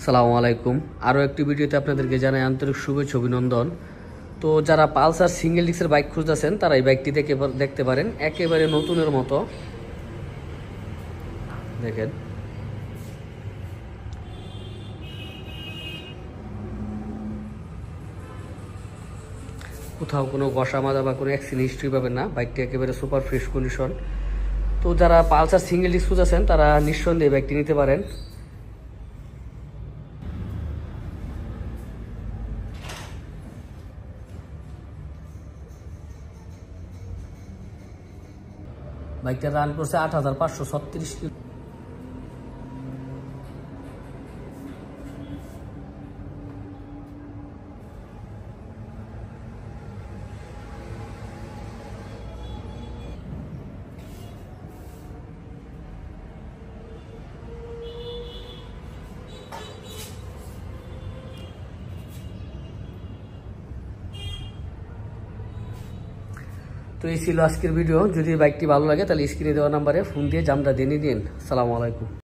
সালামু আলাইকুম। আরও একটি ভিডিওতে আপনাদেরকে জানাই আন্তরিক শুভেচ্ছা অভিনন্দন। তো যারা পালসার সিঙ্গেল ডিস্কের বাইক খুঁজতেছেন তারা এই বাইকটি দেখতে পারেন, একেবারে নতুনের মতো। দেখেন, কোথাও কোনো ঘষা মাজা বা কোনো অ্যাক্সিডেন্ট হিস্ট্রি পাবেন না। বাইকটি একেবারে সুপার ফ্রেশ কন্ডিশন। তো যারা পালসার সিঙ্গেল ডিস্ক খুঁজতেছেন তারা নিঃসন্দেহে বাইকটি নিতে পারেন। বাইকটা রান করছে ৮,৫৩৬ কিলো। তো এই ছিল আজকের ভিডিও। যদি বাইকটি ভালো লাগে তাহলে স্ক্রিনে দেওয়া নাম্বারে ফোন দিয়ে জামটা দিয়ে নিয়ে দিন। আসসালামু আলাইকুম।